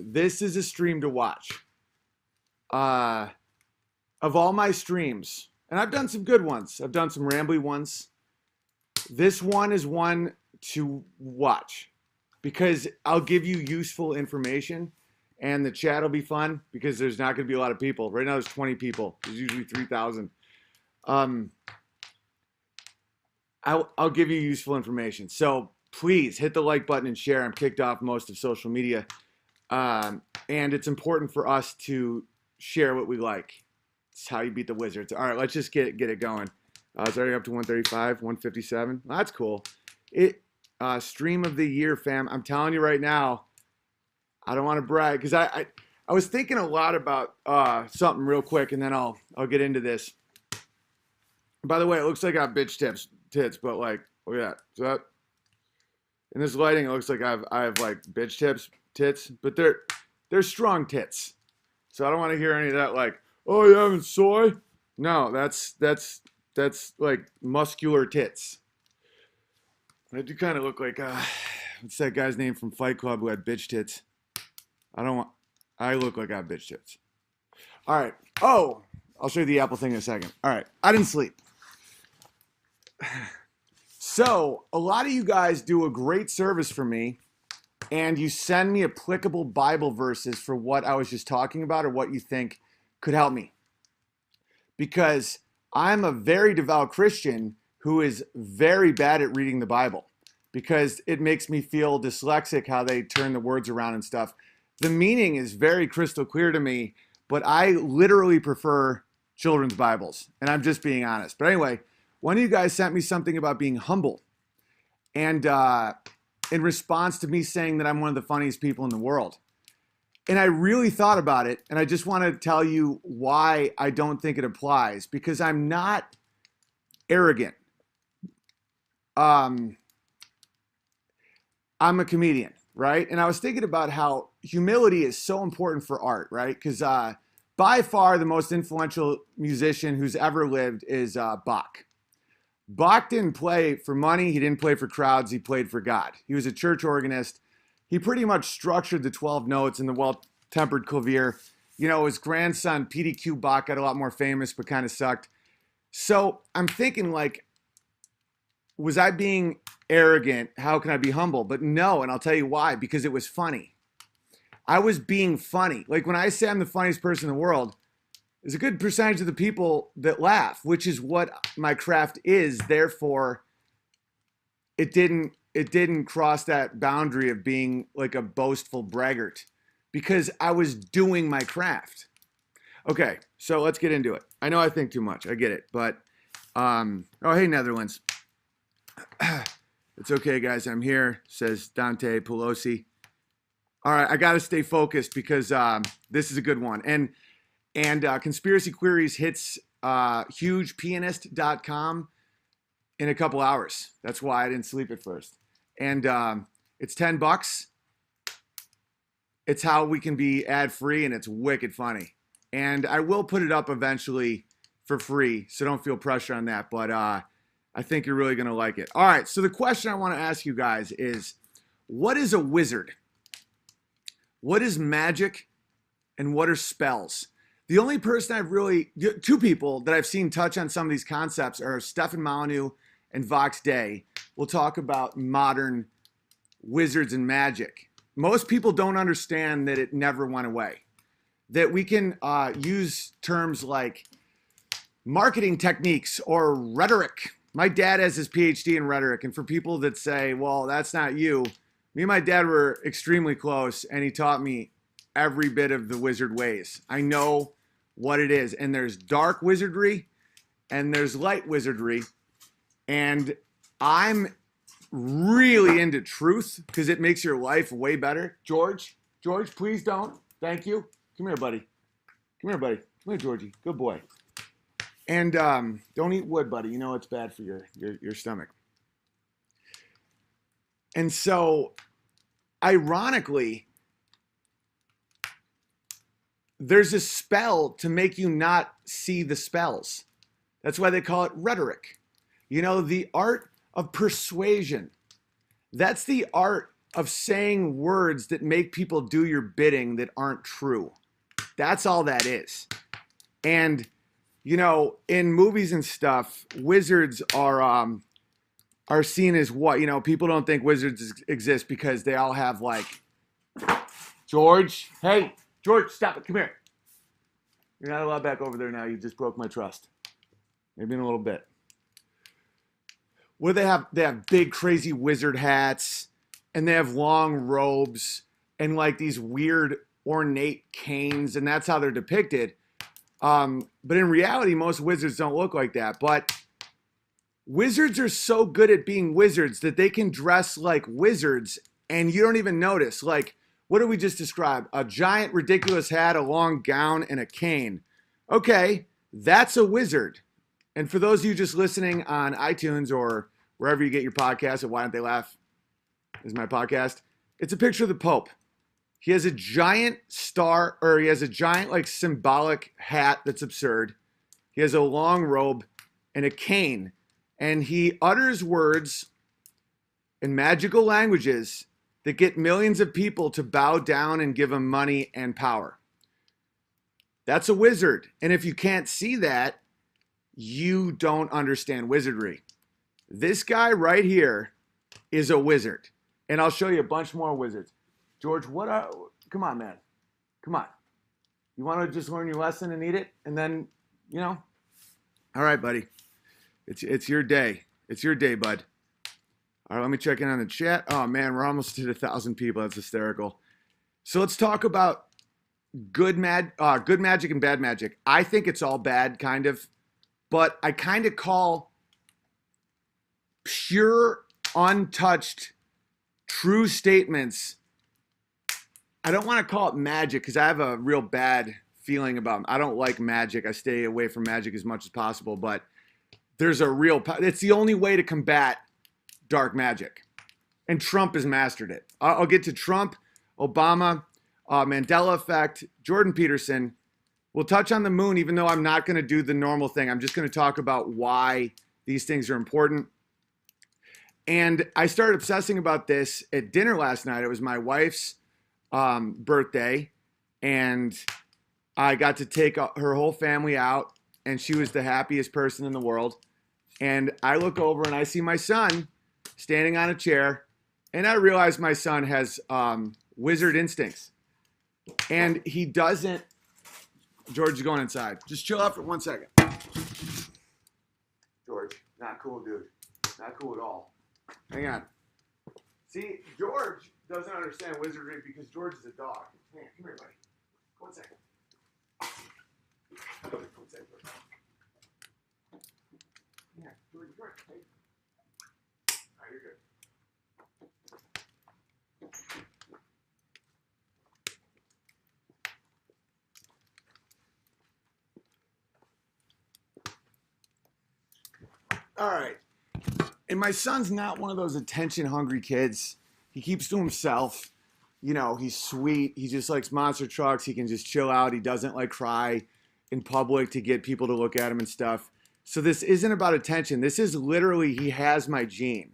This is a stream to watch. Of all my streams, and I've done some good ones. I've done some rambly ones. This one is one to watch because I'll give you useful information and the chat will be fun because there's not going to be a lot of people. Right now there's 20 people. There's usually 3,000. I'll give you useful information. So please hit the like button and share. I'm kicked off most of social media. And it's important for us to share what we like. It's how you beat the Wizards. All right, let's just get it going. It's already up to 135, 157. Well, that's cool. Stream of the year, fam. I'm telling you right now, I don't want to brag because I was thinking a lot about something real quick, and then I'll get into this. By the way, it looks like I have bitch tits, but like, look at that. So that in this lighting, it looks like I have like bitch tits, but they're strong tits. So I don't want to hear any of that like, oh, you having soy? No, that's like muscular tits. I do kind of look like what's that guy's name from Fight Club who had bitch tits? I look like I have bitch tits. All right. Oh, I'll show you the Apple thing in a second. All right. I didn't sleep. So a lot of you guys do a great service for me, and you send me applicable Bible verses for what I was just talking about or what you think could help me. Because I'm a very devout Christian who is very bad at reading the Bible because it makes me feel dyslexic how they turn the words around and stuff. The meaning is very crystal clear to me, but I literally prefer children's Bibles, and I'm just being honest. But anyway, one of you guys sent me something about being humble, and in response to me saying that I'm one of the funniest people in the world. And I really thought about it, and I just want to tell you why I don't think it applies, because I'm not arrogant. I'm a comedian, right? And I was thinking about how humility is so important for art, right? Because by far the most influential musician who's ever lived is Bach. Bach didn't play for money. He didn't play for crowds. He played for God. He was a church organist. He pretty much structured the 12 notes in the well-tempered clavier. You know, his grandson, PDQ Bach, got a lot more famous, but kind of sucked. So I'm thinking, like, was I being arrogant? How can I be humble? But no, and I'll tell you why. Because it was funny. I was being funny. Like, when I say I'm the funniest person in the world, there's a good percentage of the people that laugh, which is what my craft is. Therefore, it didn't cross that boundary of being like a boastful braggart because I was doing my craft. Okay, so let's get into it. I know I think too much. I get it. But, oh, hey, Netherlands. It's okay, guys. I'm here, says Dante Pelosi. All right, I got to stay focused because this is a good one. And Conspiracy Queries hits hugepianist.com in a couple hours. That's why I didn't sleep at first. And it's $10. It's how we can be ad-free, and it's wicked funny. And I will put it up eventually for free, so don't feel pressure on that. But I think you're really going to like it. All right, so the question I want to ask you guys is, what is a wizard? What is magic? And what are spells? The only person two people that I've seen touch on some of these concepts are Stefan Molyneux and Vox Day. We'll talk about modern wizards and magic. Most people don't understand that it never went away. That we can use terms like marketing techniques or rhetoric. My dad has his PhD in rhetoric, and for people that say, well, that's not you, me and my dad were extremely close, and he taught me every bit of the wizard ways. I know what it is. And there's dark wizardry and there's light wizardry. And I'm really into truth because it makes your life way better. George, please don't. Thank you. Come here, buddy. Come here, Georgie. Good boy. And don't eat wood, buddy. You know it's bad for your stomach. And so, ironically, there's a spell to make you not see the spells. That's why they call it rhetoric. You know, the art of persuasion. That's the art of saying words that make people do your bidding that aren't true. That's all that is. And, you know, in movies and stuff, wizards are seen as what? You know, people don't think wizards exist because they all have like, George, hey, George, stop it, come here. You're not allowed back over there now. You just broke my trust. Maybe in a little bit. What do they have? They have big, crazy wizard hats, and they have long robes and like these weird, ornate canes, and that's how they're depicted. But in reality, most wizards don't look like that. But wizards are so good at being wizards that they can dress like wizards, and you don't even notice. Like, what did we just describe? A giant, ridiculous hat, a long gown, and a cane. Okay, that's a wizard. And for those of you just listening on iTunes or wherever you get your podcast at Why Don't They Laugh is my podcast, it's a picture of the Pope. He has a giant star, or he has a giant like symbolic hat that's absurd. He has a long robe and a cane. And he utters words in magical languages that get millions of people to bow down and give him money and power. That's a wizard. And if you can't see that, you don't understand wizardry. This guy right here is a wizard. And I'll show you a bunch more wizards. George, come on, man. Come on. You want to just learn your lesson and eat it? And then, you know, all right, buddy. It's your day. It's your day, bud. All right, let me check in on the chat. Oh, man, we're almost at 1,000 people. That's hysterical. So let's talk about good magic and bad magic. I think it's all bad, kind of. But I kind of call pure, untouched, true statements. I don't want to call it magic because I have a real bad feeling about it. I don't like magic. I stay away from magic as much as possible. But there's a real, it's the only way to combat dark magic. And Trump has mastered it. I'll get to Trump, Obama, Mandela effect, Jordan Peterson. We'll touch on the moon, even though I'm not going to do the normal thing. I'm just going to talk about why these things are important. And I started obsessing about this at dinner last night. It was my wife's birthday, and I got to take her whole family out, and she was the happiest person in the world. And I look over, and I see my son standing on a chair, and I realize my son has wizard instincts. And he doesn't. George is going inside. Just chill out for 1 second. George, not cool, dude. Not cool at all. Hang on. See, George doesn't understand wizardry because George is a dog. Hang on, come here, buddy. 1 second. 1 second. Yeah, George, George. Hey. All right, you're good. All right. And my son's not one of those attention-hungry kids. He keeps to himself. You know, he's sweet. He just likes monster trucks. He can just chill out. He doesn't like cry in public to get people to look at him and stuff. So this isn't about attention. This is literally, he has my gene.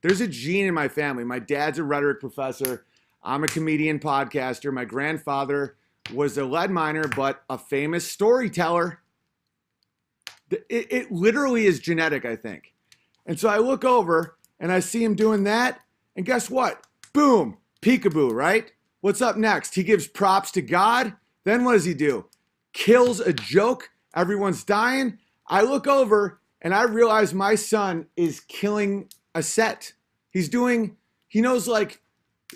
There's a gene in my family. My dad's a rhetoric professor. I'm a comedian podcaster. My grandfather was a lead miner, but a famous storyteller. It literally is genetic, I think. And so I look over and I see him doing that. And guess what? Boom, peekaboo, right? What's up next? He gives props to God. Then what does he do? Kills a joke. Everyone's dying. I look over and I realize my son is killing a set. He knows like,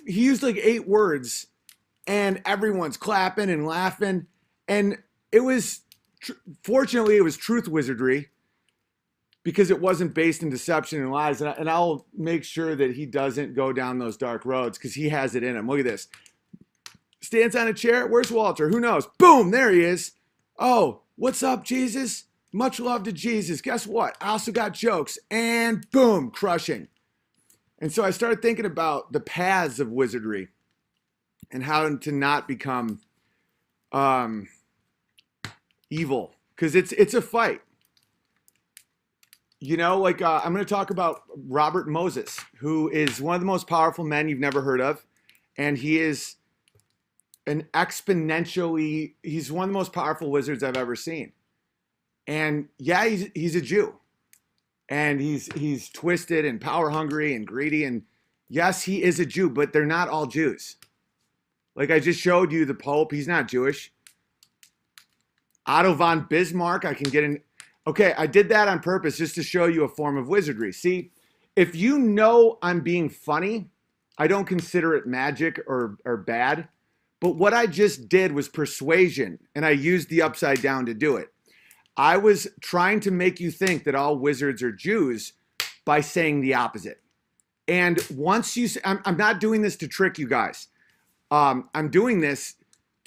he used like 8 words and everyone's clapping and laughing. And it was, fortunately, it was truth wizardry because it wasn't based in deception and lies. And I'll make sure that he doesn't go down those dark roads because he has it in him. Look at this. Stands on a chair. Where's Walter? Who knows? Boom, there he is. Oh, what's up, Jesus? Much love to Jesus. Guess what? I also got jokes. And boom, crushing. And so I started thinking about the paths of wizardry and how to not become evil. Because it's a fight. You know, like I'm going to talk about Robert Moses, who is one of the most powerful men you've never heard of. And he is he's one of the most powerful wizards I've ever seen. And yeah, he's a Jew. And he's twisted and power hungry and greedy. And yes, he is a Jew, but they're not all Jews. Like I just showed you the Pope, he's not Jewish. Otto von Bismarck, I can get in. Okay, I did that on purpose just to show you a form of wizardry. See, if you know I'm being funny, I don't consider it magic or bad. But what I just did was persuasion, and I used the upside down to do it. I was trying to make you think that all wizards are Jews by saying the opposite. And once you, I'm not doing this to trick you guys. I'm doing this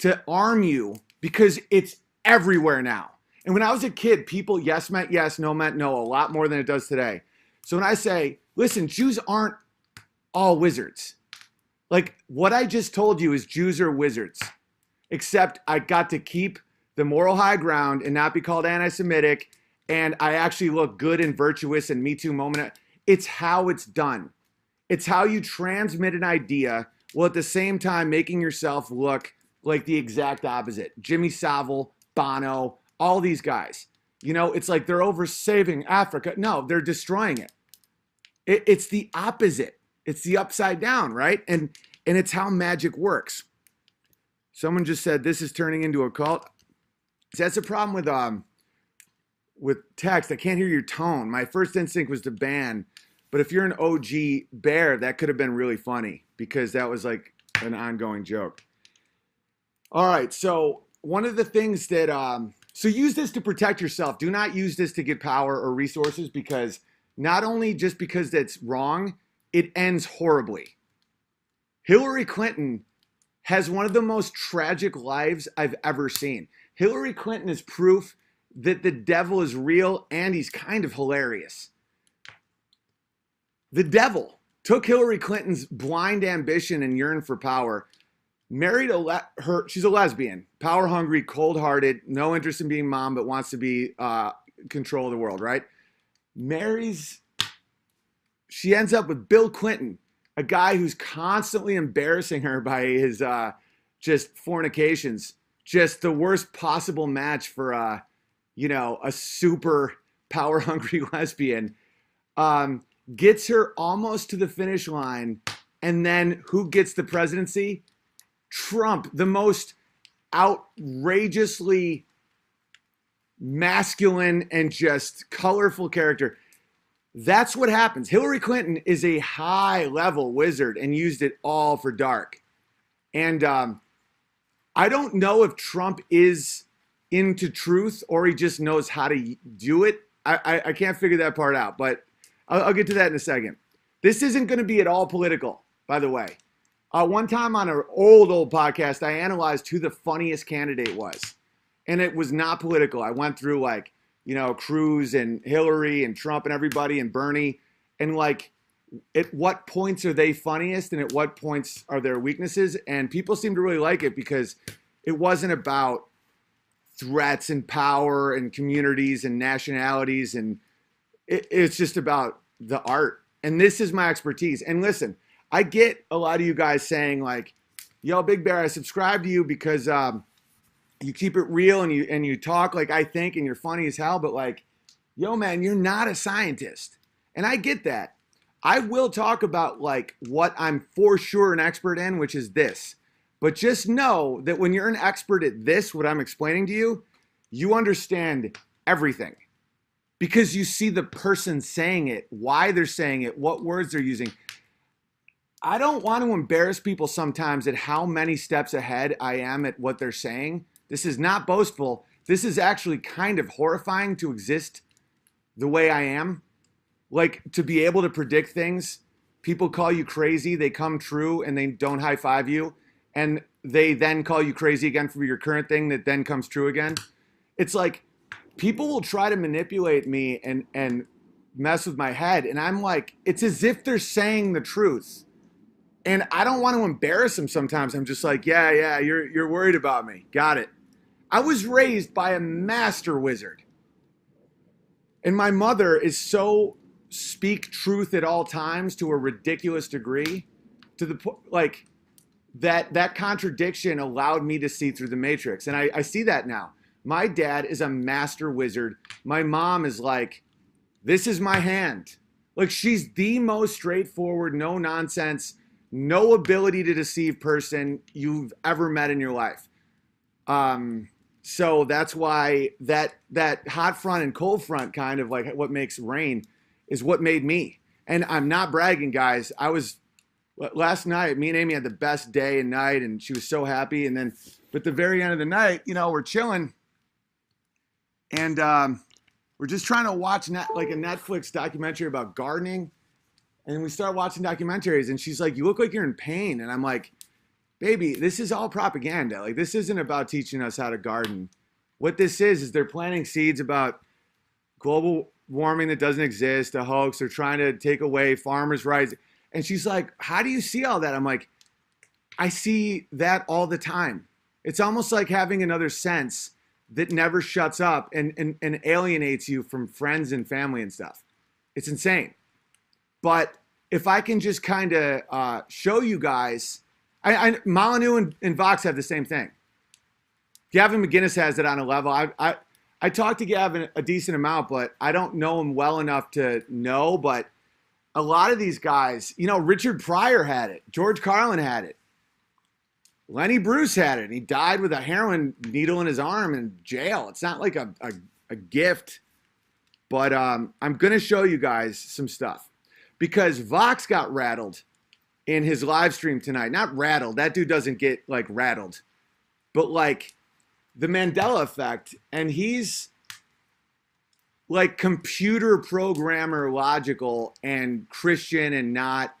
to arm you because it's everywhere now. And when I was a kid, people, yes meant yes, no meant no, a lot more than it does today. So when I say, listen, Jews aren't all wizards. Like what I just told you is Jews are wizards, except I got to keep the moral high ground and not be called anti-Semitic. And I actually look good and virtuous and Me Too moment. It's how it's done. It's how you transmit an idea while at the same time making yourself look like the exact opposite. Jimmy Savile, Bono, all these guys. You know, it's like they're over saving Africa. No, they're destroying it. It's the opposite. It's the upside down, right? And it's how magic works. Someone just said this is turning into a cult. See, that's a problem with text. I can't hear your tone. My first instinct was to ban, but if you're an OG bear, that could have been really funny because that was like an ongoing joke. All right, so one of the things that so use this to protect yourself. Do not use this to get power or resources because not only just because that's wrong, it ends horribly. Hillary Clinton has one of the most tragic lives I've ever seen. Hillary Clinton is proof that the devil is real and he's kind of hilarious. The devil took Hillary Clinton's blind ambition and yearn for power, married she's a lesbian, power hungry, cold hearted, no interest in being mom, but wants to be control of the world, right? She ends up with Bill Clinton, a guy who's constantly embarrassing her by his just fornications. Just the worst possible match for a super power hungry lesbian. Gets her almost to the finish line, and then who gets the presidency? Trump, the most outrageously masculine and just colorful character. That's what happens. Hillary Clinton is a high-level wizard and used it all for dark. And I don't know if Trump is into truth or he just knows how to do it. I can't figure that part out, but I'll get to that in a second. This isn't going to be at all political, by the way. One time on an old podcast, I analyzed who the funniest candidate was. And it was not political. I went through like, Cruz and Hillary and Trump and everybody and Bernie. And like, at what points are they funniest and at what points are their weaknesses? And people seem to really like it because it wasn't about threats and power and communities and nationalities. And it's just about the art. And this is my expertise. And listen, I get a lot of you guys saying like, yo, Big Bear, I subscribe to you because you keep it real and you talk like I think and you're funny as hell. But like, yo, man, you're not a scientist. And I get that. I will talk about like what I'm for sure an expert in, which is this. But just know that when you're an expert at this, what I'm explaining to you, you understand everything. Because you see the person saying it, why they're saying it, what words they're using. I don't want to embarrass people sometimes at how many steps ahead I am at what they're saying. This is not boastful. This is actually kind of horrifying to exist the way I am. Like to be able to predict things. People call you crazy, they come true and they don't high five you. And they then call you crazy again for your current thing that then comes true again. It's like people will try to manipulate me and mess with my head. And I'm like, it's as if they're saying the truth. And I don't want to embarrass them sometimes. I'm just like, yeah, you're worried about me. Got it. I was raised by a master wizard. And my mother is so speak truth at all times to a ridiculous degree, to the like that contradiction allowed me to see through the matrix. And I see that now. My dad is a master wizard. My mom is like, this is my hand. Like, she's the most straightforward, no nonsense, no ability to deceive person you've ever met in your life. So that's why that hot front and cold front, kind of like what makes rain, is what made me. And I'm not bragging, guys. Last night, me and Amy had the best day and night, and she was so happy. And then, but the very end of the night, you know, we're chilling, and we're just trying to watch like a Netflix documentary about gardening. And we start watching documentaries, and she's like, "You look like you're in pain." And I'm like, "Baby, this is all propaganda. Like, this isn't about teaching us how to garden. What this is they're planting seeds about global warming that doesn't exist, a hoax. They're trying to take away farmers' rights." And she's like, "How do you see all that?" I'm like, "I see that all the time." It's almost like having another sense that never shuts up and alienates you from friends and family and stuff. It's insane. But if I can just kind of show you guys, Molyneux and Vox have the same thing. Gavin McGinnis has it on a level. I talked to Gavin a decent amount, but I don't know him well enough to know. But a lot of these guys, you know, Richard Pryor had it. George Carlin had it. Lenny Bruce had it. He died with a heroin needle in his arm in jail. It's not like a gift. But I'm going to show you guys some stuff. Because Vox got rattled in his live stream tonight. Not rattled. That dude doesn't get, like, rattled. But, like, the Mandela effect. And he's, like, computer programmer logical and Christian and not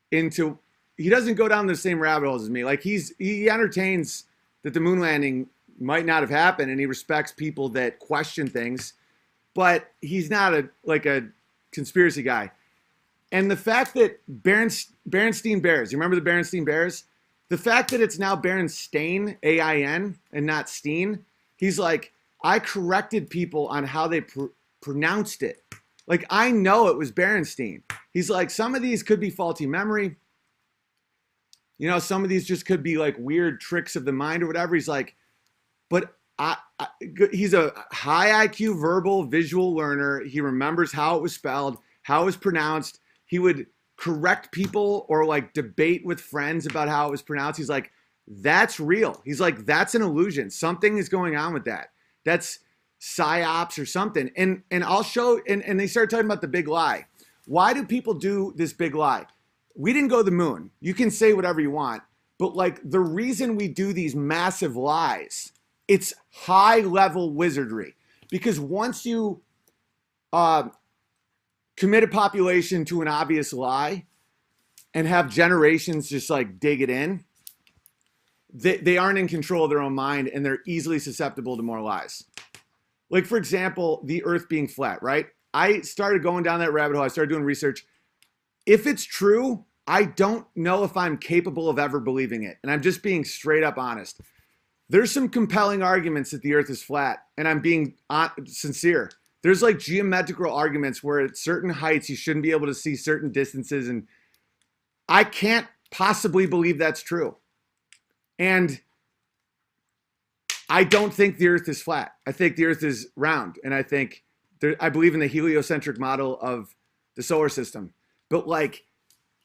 into... He doesn't go down the same rabbit holes as me. Like, he entertains that the moon landing might not have happened, and he respects people that question things. But he's not a conspiracy guy. And the fact that Berenstein Bears, you remember the Berenstein Bears? The fact that it's now Berenstain, A-I-N, and not Steen, he's like, I corrected people on how they pronounced it. Like, I know it was Berenstein. He's like, some of these could be faulty memory. You know, some of these just could be like weird tricks of the mind or whatever. He's like, but he's a high IQ verbal visual learner. He remembers how it was spelled, how it was pronounced. He would correct people or like debate with friends about how it was pronounced. He's like, that's real. He's like, that's an illusion. Something is going on with that. That's psyops or something. And I'll show, and they started talking about the big lie. Why do people do this big lie? We didn't go to the moon. You can say whatever you want, but like the reason we do these massive lies, it's high level wizardry. Because once you commit a population to an obvious lie and have generations just like dig it in, they aren't in control of their own mind and they're easily susceptible to more lies. Like, for example, the earth being flat, right? I started going down that rabbit hole. I started doing research. If it's true, I don't know if I'm capable of ever believing it. And I'm just being straight up honest. There's some compelling arguments that the earth is flat, and I'm being sincere. There's like geometrical arguments where at certain heights you shouldn't be able to see certain distances, and I can't possibly believe that's true. And I don't think the earth is flat. I think the earth is round, and I believe in the heliocentric model of the solar system. But like,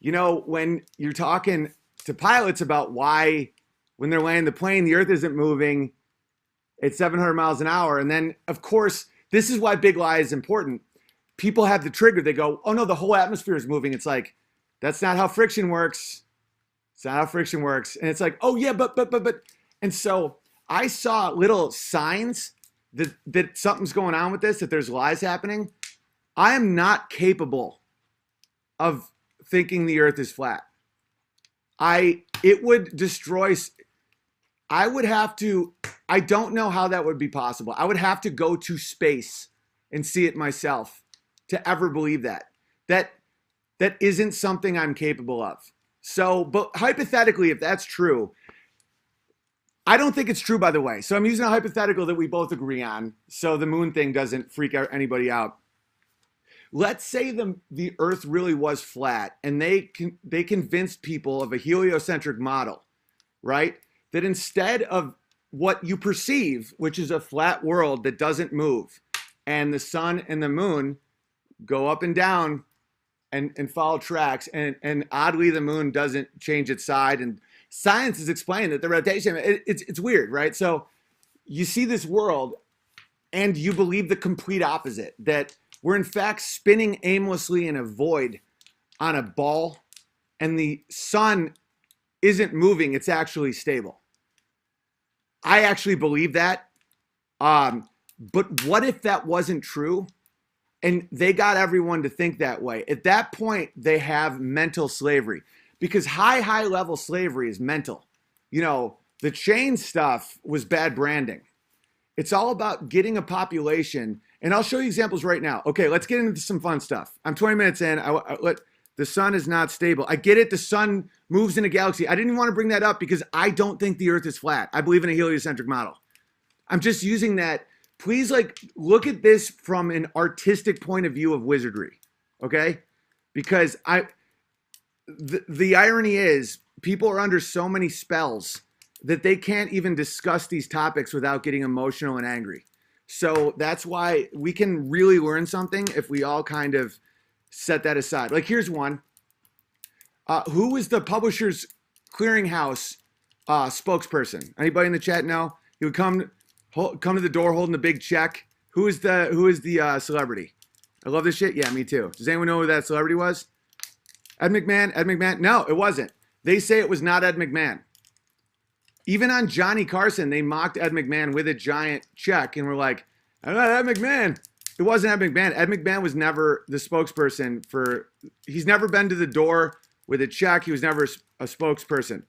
you know, when you're talking to pilots about why, when they're landing the plane, the earth isn't moving at 700 miles an hour. And then, of course, this is why big lie is important. People have the trigger. They go, oh no, the whole atmosphere is moving. It's like, that's not how friction works. It's not how friction works. And it's like, oh yeah, but. And so I saw little signs that something's going on with this, that there's lies happening. I am not capable of thinking the earth is flat. It would destroy, I would have to, I don't know how that would be possible. I would have to go to space and see it myself to ever believe that. That isn't something I'm capable of. So, but hypothetically, if that's true, I don't think it's true, by the way. So I'm using a hypothetical that we both agree on, so the moon thing doesn't freak out anybody out. Let's say the Earth really was flat, and they convinced people of a heliocentric model, right? That instead of what you perceive, which is a flat world that doesn't move, and the sun and the moon go up and down and follow tracks, and oddly the moon doesn't change its side, and science is explaining that the rotation, it's weird, right? So you see this world and you believe the complete opposite, that we're in fact spinning aimlessly in a void on a ball, and the sun isn't moving, it's actually stable. I actually believe that. But what if that wasn't true? And they got everyone to think that way. At that point, they have mental slavery, because high level slavery is mental. You know, the chain stuff was bad branding. It's all about getting a population. And I'll show you examples right now. Okay, let's get into some fun stuff. I'm 20 minutes in. The sun is not stable. I get it. The sun moves in a galaxy. I didn't even want to bring that up because I don't think the Earth is flat. I believe in a heliocentric model. I'm just using that. Please, like, look at this from an artistic point of view of wizardry, okay? Because the irony is people are under so many spells that they can't even discuss these topics without getting emotional and angry. So that's why we can really learn something if we all kind of set that aside. Like, here's one. Who is the Publishers Clearinghouse spokesperson? Anybody in the chat know? He would come to the door holding a big check. Who is the celebrity? I love this shit. Yeah, me too. Does anyone know who that celebrity was? Ed McMahon? Ed McMahon? No, it wasn't. They say it was not Ed McMahon. Even on Johnny Carson, they mocked Ed McMahon with a giant check and were like, I'm not Ed McMahon. It wasn't Ed McMahon. Ed McMahon was never the spokesperson for, he's never been to the door with a check. He was never a spokesperson.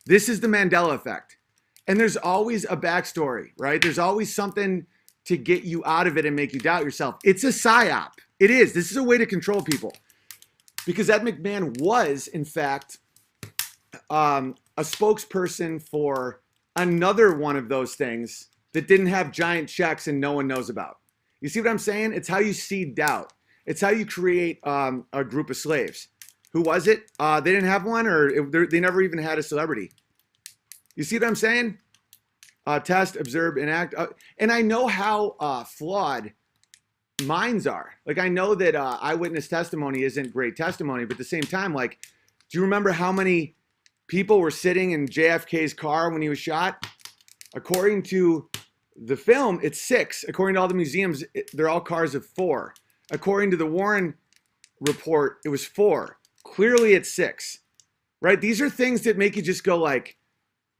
This is the Mandela effect. And there's always a backstory, right? There's always something to get you out of it and make you doubt yourself. It's a psyop. It is. This is a way to control people. Because Ed McMahon was, in fact, a spokesperson for another one of those things that didn't have giant checks and no one knows about. You see what I'm saying? It's how you seed doubt. It's how you create a group of slaves. Who was it? They didn't have one, or they never even had a celebrity. You see what I'm saying? Test, observe, enact. And I know how flawed minds are. Like, I know that eyewitness testimony isn't great testimony, but at the same time, like, do you remember how many people were sitting in JFK's car when he was shot? According to the film, it's 6. According to all the museums, they're all cars of 4. According to the Warren report, it was 4. Clearly, it's 6. Right? These are things that make you just go like,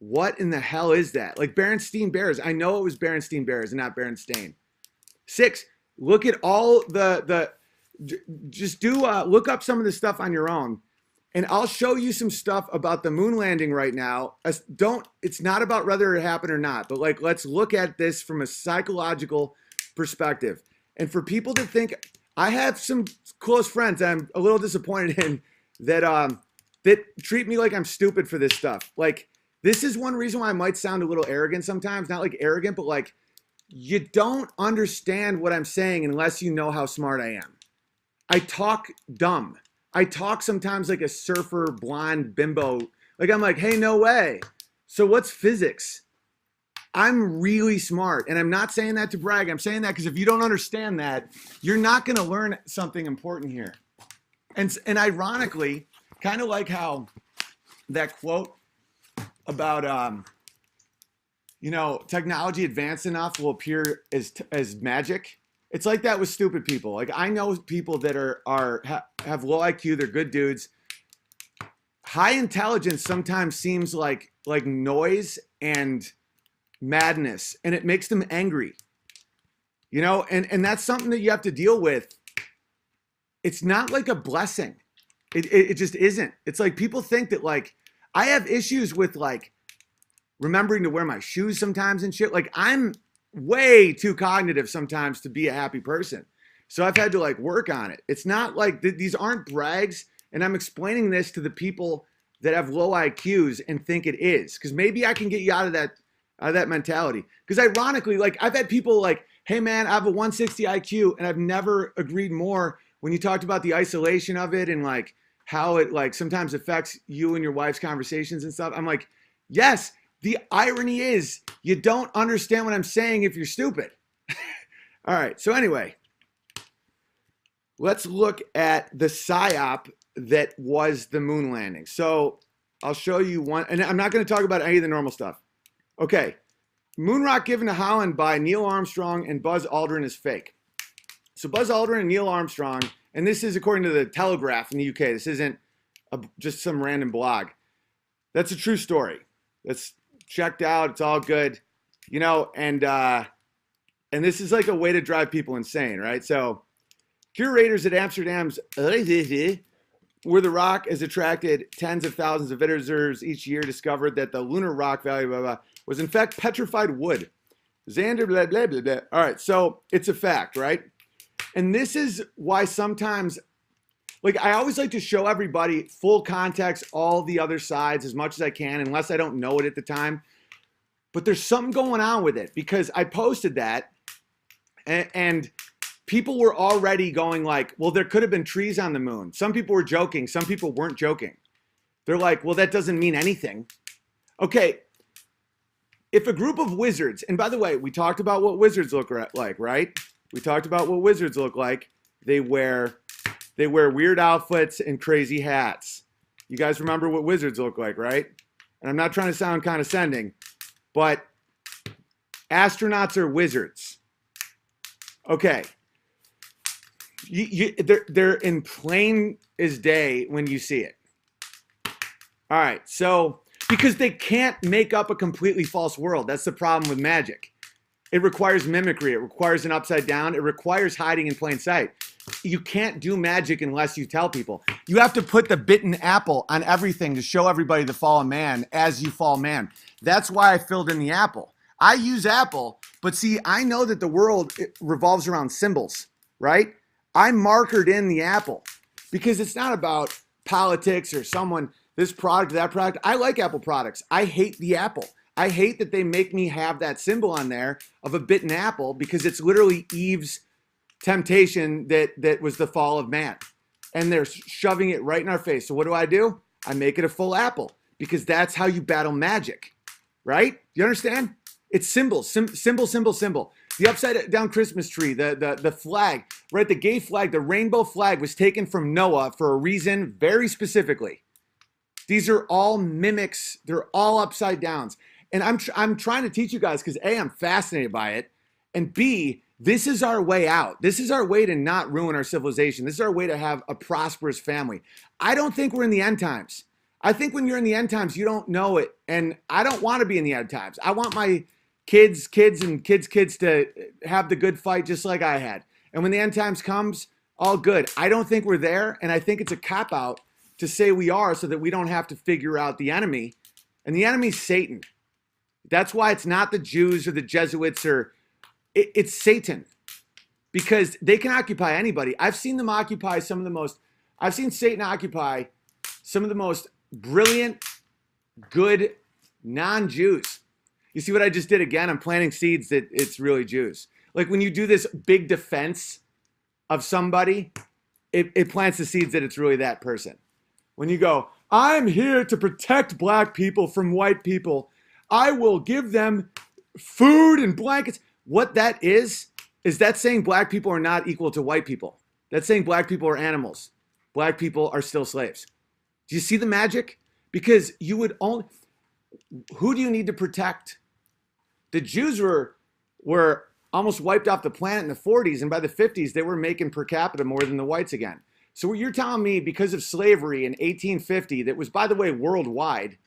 what in the hell is that? Like Berenstain Bears. I know it was Berenstain Bears and not Berenstain. 6. Look at all just do look up some of the stuff on your own, and I'll show you some stuff about the moon landing right now. It's not about whether it happened or not, but like, let's look at this from a psychological perspective. And for people that think, I have some close friends that I'm a little disappointed in that treat me like I'm stupid for this stuff. Like, this is one reason why I might sound a little arrogant sometimes. Not like arrogant, but like, you don't understand what I'm saying unless you know how smart I am. I talk dumb. I talk sometimes like a surfer blonde bimbo. Like, I'm like, hey, no way. So what's physics? I'm really smart. And I'm not saying that to brag. I'm saying that because if you don't understand that, you're not going to learn something important here. And ironically, kind of like how that quote about, technology advanced enough will appear as magic. It's like that with stupid people. Like, I know people that have low IQ. They're good dudes. High intelligence sometimes seems like noise and madness, and it makes them angry. And that's something that you have to deal with. It's not like a blessing. It just isn't. It's like people think that, like, I have issues with like remembering to wear my shoes sometimes and shit. Like, I'm way too cognitive sometimes to be a happy person. So I've had to like work on it. It's not like these aren't brags. And I'm explaining this to the people that have low IQs and think it is, because maybe I can get you out of that out of that mentality. Because ironically, like I've had people like, hey man, I have a 160 IQ, and I've never agreed more when you talked about the isolation of it and like how it like sometimes affects you and your wife's conversations and stuff. I'm like, yes, the irony is you don't understand what I'm saying if you're stupid. All right, so anyway, let's look at the psyop that was the moon landing. So I'll show you one, and I'm not going to talk about any of the normal stuff. Okay, moon rock given to Holland by Neil Armstrong and Buzz Aldrin is fake. So Buzz Aldrin and Neil Armstrong, and this is according to the Telegraph in the UK. This isn't just some random blog. That's a true story. That's checked out. It's all good, you know. And this is like a way to drive people insane, right? So curators at Amsterdam's where the rock has attracted tens of thousands of visitors each year discovered that the lunar rock valley was in fact petrified wood. Xander blah blah blah blah. All right, so it's a fact, right? And this is why sometimes, like I always like to show everybody full context, all the other sides as much as I can, unless I don't know it at the time. But there's something going on with it because I posted that and people were already going like, well, there could have been trees on the moon. Some people were joking. Some people weren't joking. They're like, well, that doesn't mean anything. Okay. If a group of wizards, and by the way, we talked about what wizards look like, right? We talked about what wizards look like. They wear weird outfits and crazy hats. You guys remember what wizards look like, right? And I'm not trying to sound condescending, but astronauts are wizards. Okay. They're in plain as day when you see it. All right, so because they can't make up a completely false world. That's the problem with magic. It requires mimicry. It requires an upside down. It requires hiding in plain sight. You can't do magic unless you tell people. You have to put the bitten apple on everything to show everybody the fall of man as you fall man. That's why I filled in the apple. I use apple, but see, I know that the world revolves around symbols, right? I markered in the apple because it's not about politics or someone, this product, that product. I like Apple products. I hate the apple. I hate that they make me have that symbol on there of a bitten apple because it's literally Eve's temptation that was the fall of man. And they're shoving it right in our face. So what do? I make it a full apple because that's how you battle magic, right? You understand? It's symbols, symbol. The upside down Christmas tree, the flag, right? The gay flag, the rainbow flag was taken from Noah for a reason very specifically. These are all mimics. They're all upside downs. And I'm trying to teach you guys because A, I'm fascinated by it. And B, this is our way out. This is our way to not ruin our civilization. This is our way to have a prosperous family. I don't think we're in the end times. I think when you're in the end times, you don't know it. And I don't want to be in the end times. I want my kids to have the good fight just like I had. And when the end times comes, all good. I don't think we're there. And I think it's a cop-out to say we are so that we don't have to figure out the enemy. And the enemy's Satan. That's why it's not the Jews or the Jesuits or it's Satan. Because they can occupy anybody. I've seen them occupy I've seen Satan occupy some of the most brilliant, good non-Jews. You see what I just did again? I'm planting seeds that it's really Jews. Like when you do this big defense of somebody, it plants the seeds that it's really that person. When you go, I'm here to protect black people from white people. I will give them food and blankets. What that is that saying black people are not equal to white people. That's saying black people are animals. Black people are still slaves. Do you see the magic? Because you would only, who do you need to protect? The Jews were almost wiped off the planet in the 40s, and by the 50s, they were making per capita more than the whites again. So you're telling me because of slavery in 1850, that was, by the way, worldwide,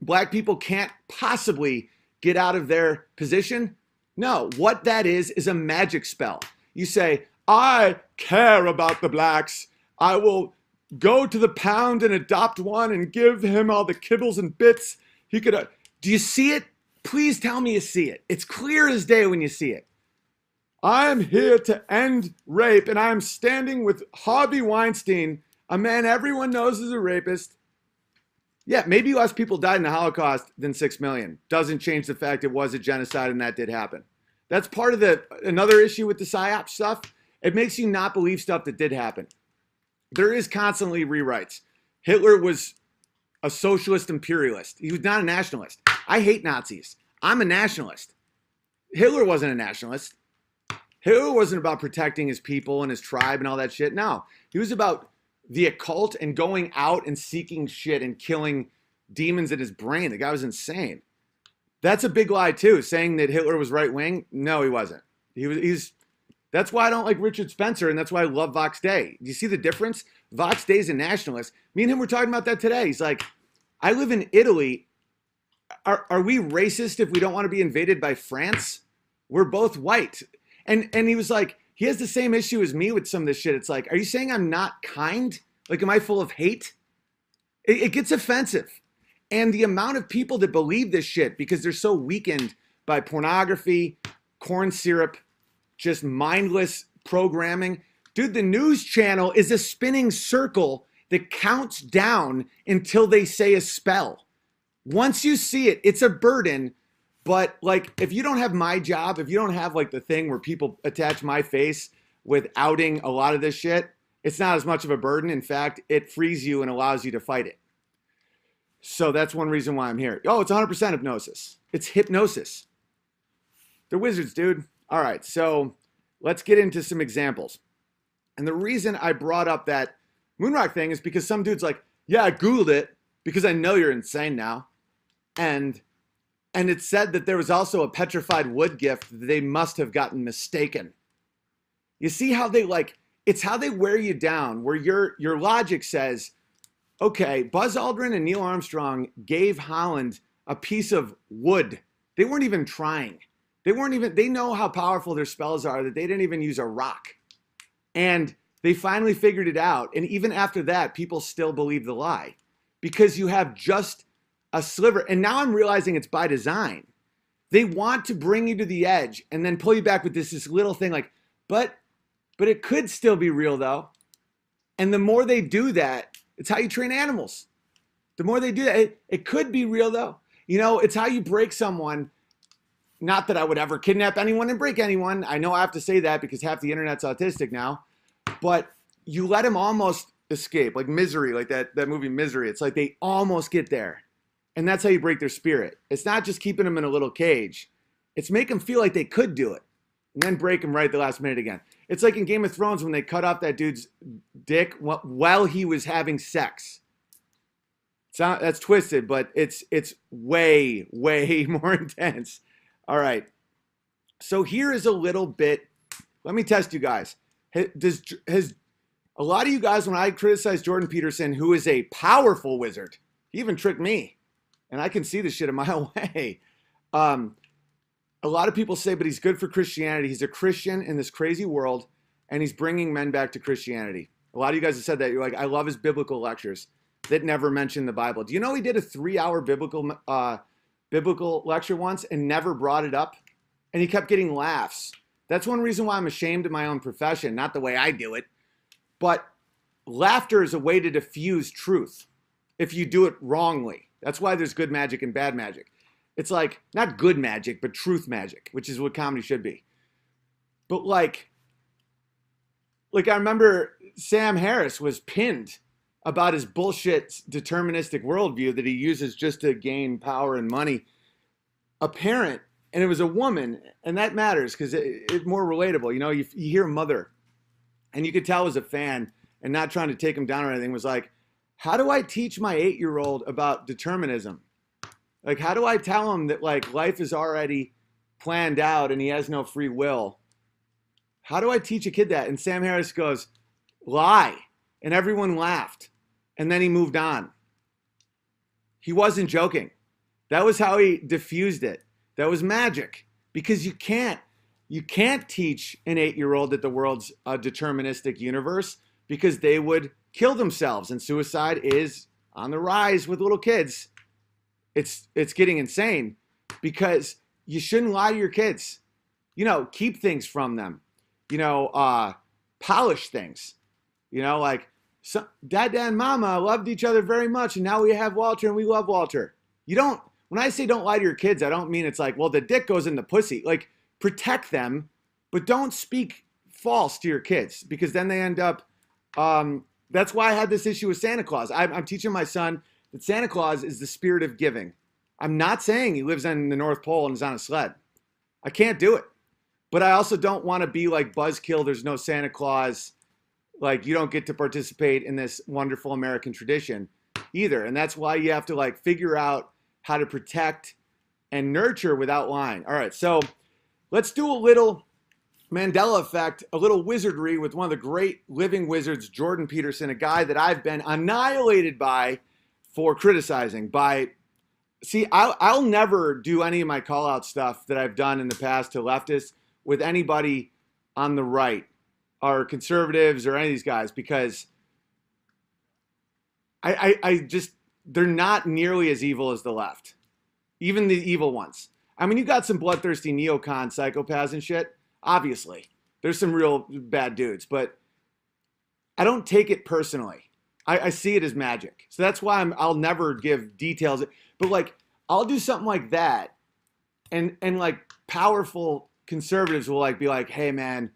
black people can't possibly get out of their position? No, what that is a magic spell. You say, I care about the blacks. I will go to the pound and adopt one and give him all the kibbles and bits. He could, do you see it? Please tell me you see it. It's clear as day when you see it. I am here to end rape, and I am standing with Harvey Weinstein, a man everyone knows is a rapist. Yeah, maybe less people died in the Holocaust than 6 million. Doesn't change the fact it was a genocide and that did happen. That's part of another issue with the PSYOP stuff. It makes you not believe stuff that did happen. There is constantly rewrites. Hitler was a socialist imperialist. He was not a nationalist. I hate Nazis. I'm a nationalist. Hitler wasn't a nationalist. Hitler wasn't about protecting his people and his tribe and all that shit. No, he was about the occult and going out and seeking shit and killing demons in his brain. The guy was insane. That's a big lie too, saying that Hitler was right wing. No, he wasn't. He's that's why I don't like Richard Spencer, and that's why I love Vox Day. Do you see the difference? Vox Day is a nationalist. Me and him were talking about that today. He's like, I live in Italy. Are we racist if we don't want to be invaded by France? We're both white. And he was like, he has the same issue as me with some of this shit. It's like, are you saying I'm not kind? Like, am I full of hate? It gets offensive. And the amount of people that believe this shit because they're so weakened by pornography, corn syrup, just mindless programming. Dude, the news channel is a spinning circle that counts down until they say a spell. Once you see it, it's a burden. But like, if you don't have my job, if you don't have like the thing where people attach my face with outing a lot of this shit, it's not as much of a burden. In fact, it frees you and allows you to fight it. So that's one reason why I'm here. Oh, it's 100% hypnosis. It's hypnosis. They're wizards, dude. All right, so let's get into some examples. And the reason I brought up that Moonrock thing is because some dude's like, yeah, I Googled it because I know you're insane now. And it said that there was also a petrified wood gift that they must have gotten mistaken. You see how they like, it's how they wear you down, where your logic says, okay, Buzz Aldrin and Neil Armstrong gave Holland a piece of wood. They weren't even trying. They know how powerful their spells are that they didn't even use a rock. And they finally figured it out. And even after that, people still believe the lie because you have just a sliver. And now I'm realizing it's by design. They want to bring you to the edge and then pull you back with this little thing like, but it could still be real though. And the more they do that, it's how you train animals. The more they do that, it could be real though. You know, it's how you break someone. Not that I would ever kidnap anyone and break anyone. I know I have to say that because half the internet's autistic now. But you let them almost escape, like Misery, like that movie Misery. It's like they almost get there. And that's how you break their spirit. It's not just keeping them in a little cage. It's make them feel like they could do it. And then break them right at the last minute again. It's like in Game of Thrones when they cut off that dude's dick while he was having sex. That's twisted, but it's way, way more intense. All right. So here is a little bit. Let me test you guys. Has a lot of you guys, when I criticize Jordan Peterson, who is a powerful wizard, he even tricked me. And I can see this shit a mile away. A lot of people say, but he's good for Christianity. He's a Christian in this crazy world, and he's bringing men back to Christianity. A lot of you guys have said that. You're like, I love his biblical lectures that never mention the Bible. Do you know he did a 3-hour biblical lecture once and never brought it up? And he kept getting laughs. That's one reason why I'm ashamed of my own profession, not the way I do it. But laughter is a way to diffuse truth if you do it wrongly. That's why there's good magic and bad magic. It's like, not good magic, but truth magic, which is what comedy should be. But like I remember Sam Harris was pinned about his bullshit deterministic worldview that he uses just to gain power and money. A parent, and it was a woman, and that matters because it's more relatable. You know, you hear mother, and you could tell was a fan and not trying to take him down or anything, was like, how do I teach my 8-year-old about determinism? Like, how do I tell him that like life is already planned out and he has no free will? How do I teach a kid that? And Sam Harris goes, lie. And everyone laughed. And then he moved on. He wasn't joking. That was how he diffused it. That was magic. Because you can't teach an 8-year-old that the world's a deterministic universe because they would kill themselves. And suicide is on the rise with little kids. It's getting insane because you shouldn't lie to your kids. You know, keep things from them. You know, polish things. You know, like Dad and Mama loved each other very much, and now we have Walter, and we love Walter. You don't. When I say don't lie to your kids, I don't mean it's like, well, the dick goes in the pussy. Like, protect them, but don't speak false to your kids, because then they end up. That's why I had this issue with Santa Claus. I'm teaching my son that Santa Claus is the spirit of giving. I'm not saying he lives on the North Pole and is on a sled. I can't do it. But I also don't want to be like Buzzkill, there's no Santa Claus. Like, you don't get to participate in this wonderful American tradition either. And that's why you have to like figure out how to protect and nurture without lying. All right, so let's do a little Mandela effect, a little wizardry with one of the great living wizards, Jordan Peterson, a guy that I've been annihilated by for criticizing. See, I'll never do any of my call-out stuff that I've done in the past to leftists with anybody on the right or conservatives or any of these guys, because I just, they're not nearly as evil as the left, even the evil ones. I mean, you got some bloodthirsty neocon psychopaths and shit. Obviously, there's some real bad dudes, but I don't take it personally. I see it as magic. So that's why I'll never give details. But like, I'll do something like that, and like powerful conservatives will like be like, hey man,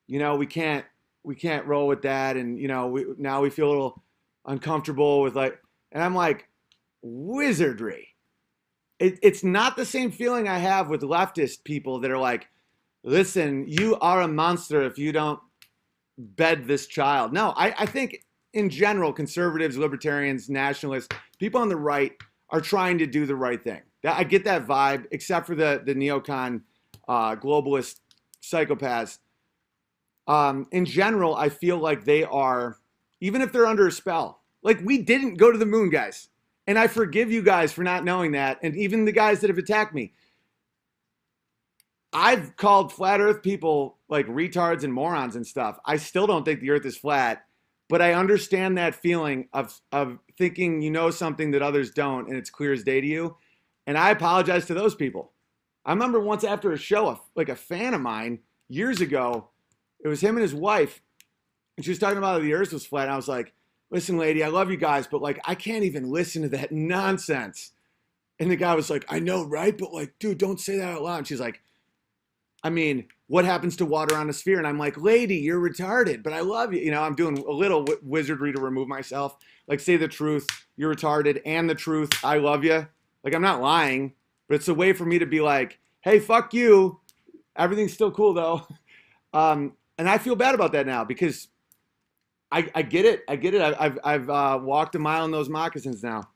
you know, we can't roll with that, and you know, now we feel a little uncomfortable with like, and I'm like, wizardry. It's not the same feeling I have with leftist people that are like, listen, you are a monster if you don't bed this child. No, I think in general, conservatives, libertarians, nationalists, people on the right are trying to do the right thing. I get that vibe, except for the neocon globalist psychopaths. In general, I feel like they are, even if they're under a spell, like we didn't go to the moon, guys. And I forgive you guys for not knowing that. And even the guys that have attacked me. I've called flat earth people like retards and morons and stuff. I still don't think the earth is flat, but I understand that feeling of thinking you know something that others don't and it's clear as day to you. And I apologize to those people. I remember once after a show, like a fan of mine years ago, it was him and his wife, and she was talking about how the earth was flat. And I was like, listen, lady, I love you guys, but like, I can't even listen to that nonsense. And the guy was like, I know, right? But like, dude, don't say that out loud. And she's like, I mean, what happens to water on a sphere? And I'm like, lady, you're retarded, but I love you. You know, I'm doing a little wizardry to remove myself. Like, say the truth, you're retarded, and the truth, I love you. Like, I'm not lying, but it's a way for me to be like, hey, fuck you. Everything's still cool, though. And I feel bad about that now because I get it. I get it. I've walked a mile in those moccasins now.